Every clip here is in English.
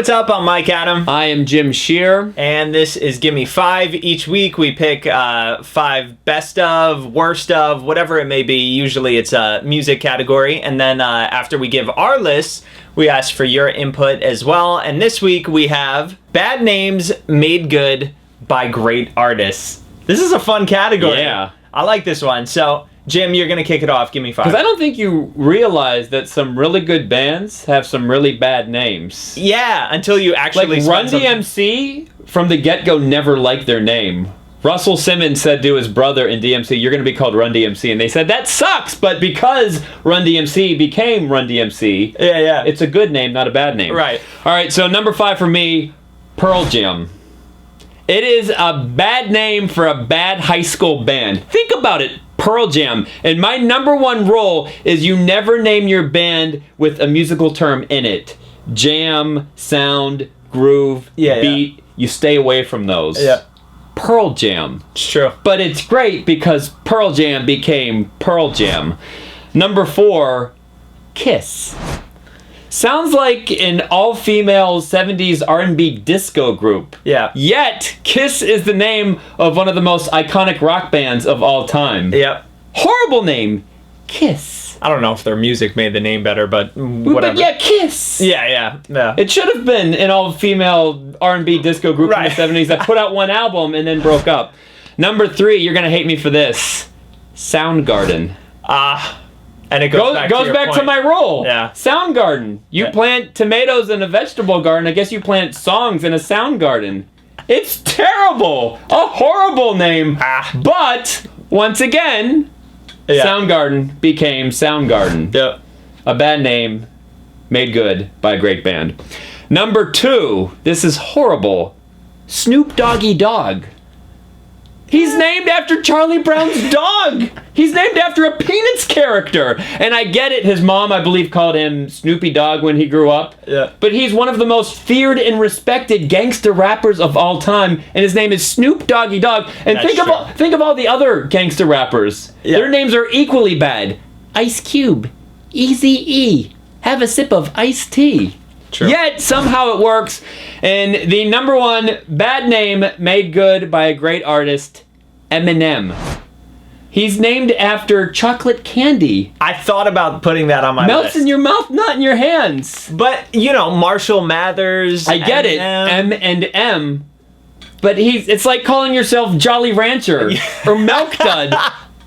what's up? I'm Mike Adam. I am Jim Shear. And this is Gimme 5. Each week we pick 5 best of, worst of, whatever it may be. Usually it's a music category. And then after we give our lists, we ask for your input as well. And this week we have bad names made good by great artists. This is a fun category. Yeah. I like this one. So, Jim, you're going to kick it off. Give me 5. Because I don't think you realize that some really good bands have some really bad names. Yeah, until you actually... Like Run DMC, from the get-go, never liked their name. Russell Simmons said to his brother in DMC, "You're going to be called Run DMC." And they said, "That sucks!" But because Run DMC became Run DMC, yeah, it's a good name, not a bad name. Right. All right, so number 5 for me, Pearl Jam. It is a bad name for a bad high school band. Think about it. Pearl Jam. And my number 1 rule is you never name your band with a musical term in it. Jam, sound, groove, beat. Yeah. You stay away from those. Yeah. Pearl Jam. It's true. But it's great because Pearl Jam became Pearl Jam. Number 4, Kiss. Sounds like an all-female 70s R&B disco group. Yeah. Yet, Kiss is the name of one of the most iconic rock bands of all time. Yep. Horrible name. Kiss. I don't know if their music made the name better, but whatever. But yeah, Kiss. Yeah. It should have been an all-female R&B disco group in the 70s that put out one album and then broke up. Number 3, you're going to hate me for this. Soundgarden. And it goes back to my role. Yeah. Soundgarden. You plant tomatoes in a vegetable garden. I guess you plant songs in a sound garden. It's terrible. A horrible name. But, once again, Soundgarden became Soundgarden. Yep. A bad name made good by a great band. Number 2. This is horrible. Snoop Doggy Dogg. He's named after Charlie Brown's dog. He's named after a Peanuts character. And I get it. His mom, I believe, called him Snoopy Dogg when he grew up. Yeah. But he's one of the most feared and respected gangster rappers of all time. And his name is Snoop Doggy Dogg. And think of all the other gangster rappers. Yeah. Their names are equally bad. Ice Cube. Eazy-E. Have a sip of iced tea. True. Yet, somehow it works. And the number 1 bad name made good by a great artist, Eminem. He's named after chocolate candy. I thought about putting that on my list. Melts in your mouth, not in your hands. But, Marshall Mathers. I get it. M and M. But it's like calling yourself Jolly Rancher or Milk Dud.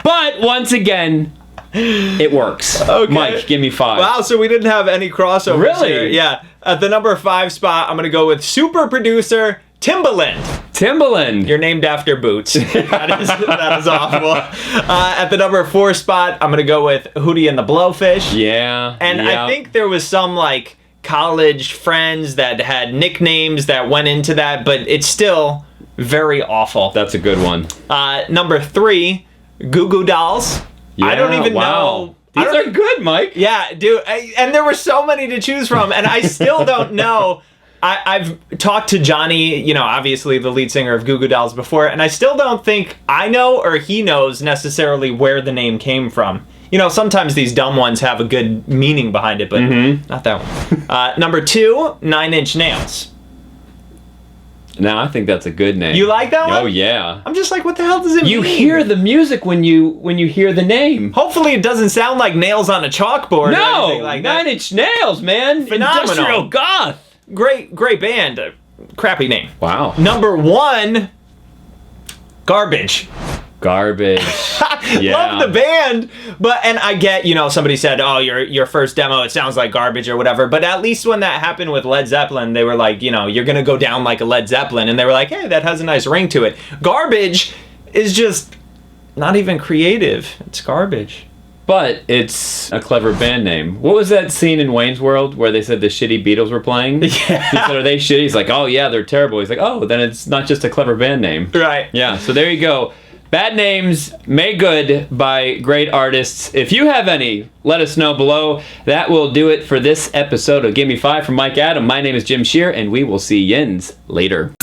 But, once again... it works. Okay. Mike, give me 5. Wow, so we didn't have any crossovers. Really? Here. Yeah. At the number 5 spot, I'm going to go with super producer Timbaland. You're named after boots. that is awful. At the number 4 spot, I'm going to go with Hootie and the Blowfish. Yeah. And I think there was some, college friends that had nicknames that went into that, but it's still very awful. That's a good one. Number 3, Goo Dolls. Yeah, I don't even know. These are good, Mike. Yeah, dude. And there were so many to choose from, and I still don't know. I've talked to Johnny, obviously the lead singer of Goo Goo Dolls before, and I still don't think I know or he knows necessarily where the name came from. Sometimes these dumb ones have a good meaning behind it, but not that one. Number 2, 9 Inch Nails. Now I think that's a good name. You like that one? Oh yeah. I'm just like, what the hell does it mean? You hear the music when you hear the name. Hopefully it doesn't sound like nails on a chalkboard. No, or anything like that. 9 Inch Nails, man. Phenomenal. Industrial goth. Great band. Crappy name. Wow. Number 1, Garbage. Yeah. Love the band, and I get, somebody said, "Oh, your first demo, it sounds like garbage or whatever." But at least when that happened with Led Zeppelin, they were like, you're gonna go down like a Led Zeppelin, and they were like, "Hey, that has a nice ring to it." Garbage is just not even creative. It's garbage. But it's a clever band name. What was that scene in Wayne's World where they said the shitty Beatles were playing? Yeah. He said, "Are they shitty?" He's like, "Oh yeah, they're terrible." He's like, "Oh, then it's not just a clever band name." Right. Yeah. So there you go. Bad names made good by great artists. If you have any, let us know below. That will do it for this episode of Gimme 5 from Mike Adam. My name is Jim Shear, and we will see yins later.